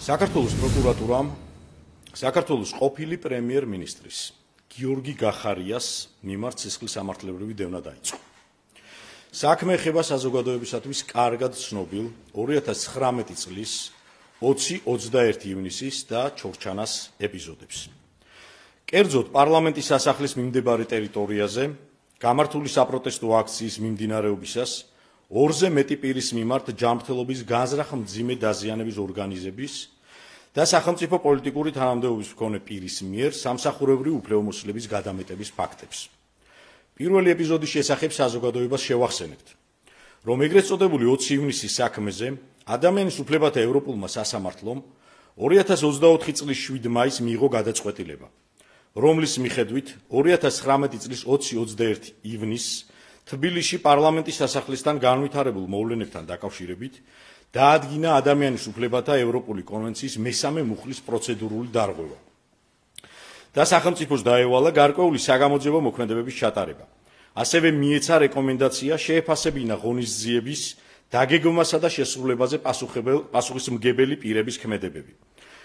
საქართველოს პროკურატურამ საქართველოს ყოფილი პრემიერ-მინისტრის გიორგი გახარიას მიმართ სისხლის სამართლებრივი დევნა დაიწყო. საქმე ეხება საზოგადოებისათვის კარგად ცნობილ 2019 წლის 20-21 ივნისის და ჩორჩანას ეპიზოდებს. კერძოდ პარლამენტის სასახლის მიმდებარე ტერიტორიაზე გამართული საპროტესტო აქციის მიმდინარეობისას ორზე მეტი პირის მიმართ ჯანმრთელობის განზრახ მძიმე დაზიანების ორგანიზების და სახელმწიფო პოლიტიკური თანამდებობის მქონე პირის მიერ სამსახურებრივი უფლებამოსილების გადამეტების ფაქტებს. პირველი ეპიზოდის შესახებ საზოგადოებას შევახსენებთ, რომ ეგრეთ წოდებული 20 ივნისის საქმეზე ადამიანის უფლებათა ევროპულმა სასამართლომ 2024 წლის 7 მაისს მიიღო გადაწყვეტილება, რომლის მიხედვით 2019 წლის 20-21 ივნისს თბილისში პარლამენტის სასახლესთან განვითარებულ მოვლენებთან დაკავშირებით დაადგინა ადამიანის უფლებათა ევროპული კონვენციის მესამე მუხლის პროცედურული დარღვევა და სახელმწიფოს დაევალა გარკვეული საგამოძიებო მოქმედებების ჩატარება. ასევე მიეცა რეკომენდაცია შეეფასებინა ღონისძიების დაგეგმვასა და შესრულებაზე პასუხისმგებელი პირების ქმედებები.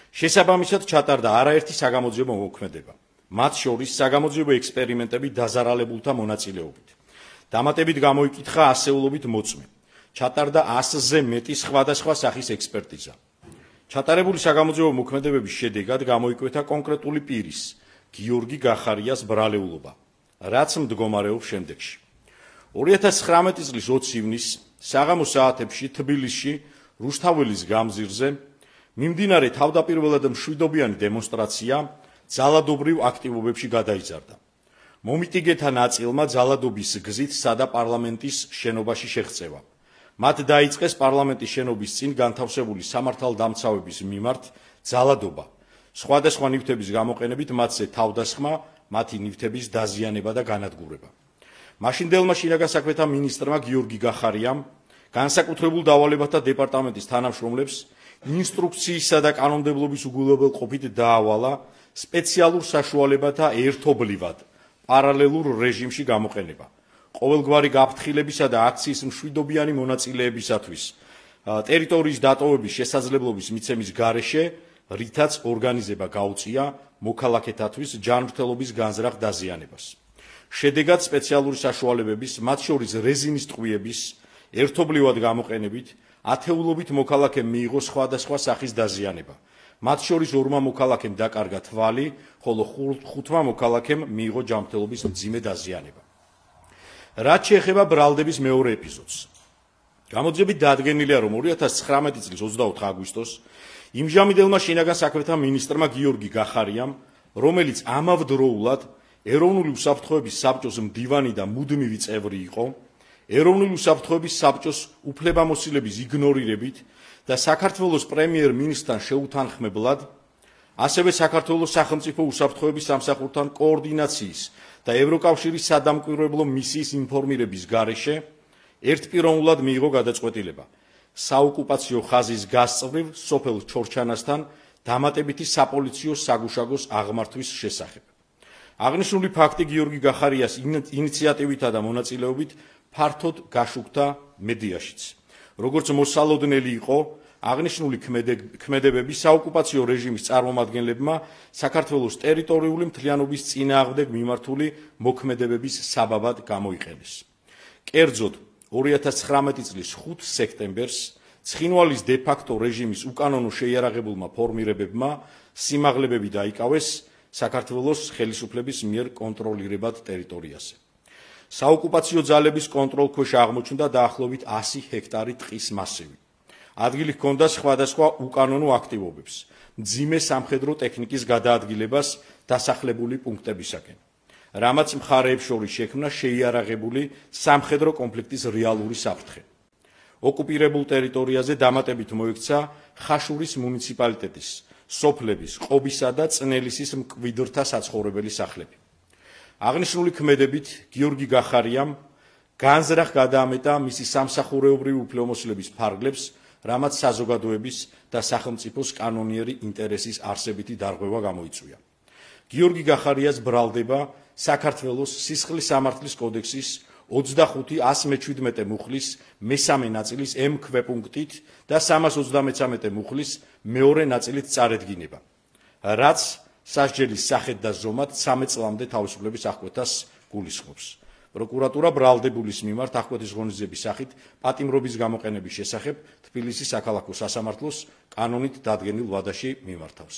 შესაბამისად ჩატარდა არაერთი საგამოძიებო მოქმედება, მათ შორის საგამოძიებო ექსპერიმენტები დაზარალებულთა მონაწილეობით. დამატებით გამოიკითხა ასეულობით მოწმე. ჩატარდა 100-ზე მეტი სხვადასხვა სახის ექსპერტიზა. ჩატარებული საგამოძიებო მოქმედებების შედეგად გამოიკვეთა კონკრეტული პირის, გიორგი გახარიას ბრალეულობა, რაც მდგომარეობს შემდეგში. 2019 წლის 20 ივნისს საღამოს საათებში თბილისში რუსთაველის გამზირზე მიმდინარე თავდაპირველად მშვიდობიანი დემონსტრაცია ძალადობრივ აქტივობებში გადაიზარდა. მომიტინგეთა ნაწილმა ძალადობის გზით სადა პარლამენტის შენობაში შეღწევა. მათ დაიწყეს პარლამენტის შენობის წინ განთავსებული სამართალდამცავების მიმართ ძალადობა, სხვადასხვა ნივთების გამოყენებით მათზე თავდასხმა, მათი ნივთების დაზიანება და განადგურება. მაშინდელმა შინაგან საქმეთა მინისტრმა გიორგი გახარიამ განსაკუთრებულ დავალებათა დეპარტამენტის თანამშრომლებს ინსტრუქციისა და კანონმდებლობის უგულებელყოფით დაავალა სპეციალურ საშუალებათა ერთობლივად პარალელურ რეჟიმში გამოყენება. ყოველგვარი გაფრთხილებისა და აქციის მშვიდობიანი მონაწილეებისათვის ტერიტორიის დატოვების შესაძლებლობის მიცემის გარეშე, რითაც ორგანიზება გაუწია მოქალაქეთათვის ჯანმრთელობის განზრახ დაზიანებას. შედეგად სპეციალური საშუალებების, მათ შორის რეზინის ტყვიების ერთობლივად გამოყენებით ათეულობით მოქალაქემ მიიღო სხვადასხვა სახის დაზიანება. მათ შორის 2 მოქალაქემ დაკარგა თვალი, ხოლო 5 მოქალაქემ მიიღო ჯანმრთელობის მძიმე დაზიანება. რაც შეეხება ბრალდების მეორე ეპიზოდს. გამოძიებით დადგენილია, რომ 2019 წლის 24 აგვისტოს იმჟამებელმა შინაგან საქმეთა მინისტრმა გიორგი გახარიამ, რომელიც ამავდროულად ეროვნული უსაფრთხოების საბჭოს მდივანი და მუდმივი წევრი იყო, ეროვნული უსაფრთხოების საბჭოს უფლებამოსილების იგნორირებით და საქართველოს პრემიერ-მინისტრთან შეუთანხმებლად, ასევე საქართველოს სახელმწიფო უსაფრთხოების სამსახურთან კოორდინაციის და ევროკავშირის სადამკვირვებლო მისიის ინფორმირების გარეშე ერთპიროვნულად მიიღო გადაწყვეტილება საოკუპაციო ხაზის გასწვრივ სოფელ ჩორჩანასთან დამატებითი საპოლიციო საგუშაგოს აღმართვის შესახებ. აღნიშნული ფაქტი გიორგი გახარიას ინიციატივითა და მონაწილეობით ფართოდ გაშუქდა მედიაშიც. როგორც მოსალოდნელი იყო, აღნიშნული ქმედებები საოკუპაციო რეჟიმის წარმომადგენლებმა საქართველოს ტერიტორიული მთლიანობის წინააღმდეგ მიმართული მოქმედებების საბაბად გამოიყენეს. კერძოდ 2019 წლის 5 სექტემბერს ცხინვალის დე-ფაქტო რეჟიმის უკანონო შეიარაღებულმა ფორმირებებმა სიმაღლებები დაიკავეს საქართველოს ხელისუფლების მიერ კონტროლირებად ტერიტორიაზე. საოკუპაციო ძალების კონტროლქვეშ აღმოჩნდა დაახლოებით 100 ჰექტარი ტყის მასივი. ადგილი ჰქონდა სხვადასხვა უკანონო აქტივობებს, მძიმე სამხედრო ტექნიკის გადაადგილებას დასახლებული პუნქტებისაკენ, რამაც მხარეებს შორის შექმნა შეიარაღებული სამხედრო კონფლიქტის რეალური საფრთხე. ოკუპირებულ ტერიტორიაზე დამატებით მოექცა ხაშურის მუნიციპალიტეტის, სოფლების, ყობისა და წნელისის მკვიდრთა საცხოვრებელი სახლები. აღნიშნული ქმედებით გიორგი გახარიამ განზრახ გადაამეტა მისი სამსახურეობრივი უფლებამოსილების ფარგლებს, რამაც საზოგადოების და სახელმწიფოს კანონიერი ინტერესის არსებითი დარღვევა გამოიწვია. გიორგი გახარიას ბრალდება საქართველოს სისხლის სამართლის კოდექსის 25.117 მუხლის მესამე ნაწილის M ქვეპუნქტით და 333 მუხლის მეორე ნაწილით წარედგინება, რაც სასჯელის სახეთ და ზომად 13 წლამდე თავისუფლების აღკვეთას გულისხმობს. პროკურატურა ბრალდებულის მიმართ აღკვეთის ღონისძიების სახით პატიმრობის გამოყენების შესახებ თბილისის საქალაქო სასამართლოს კანონით დადგენილ ვადაში მიმართავს.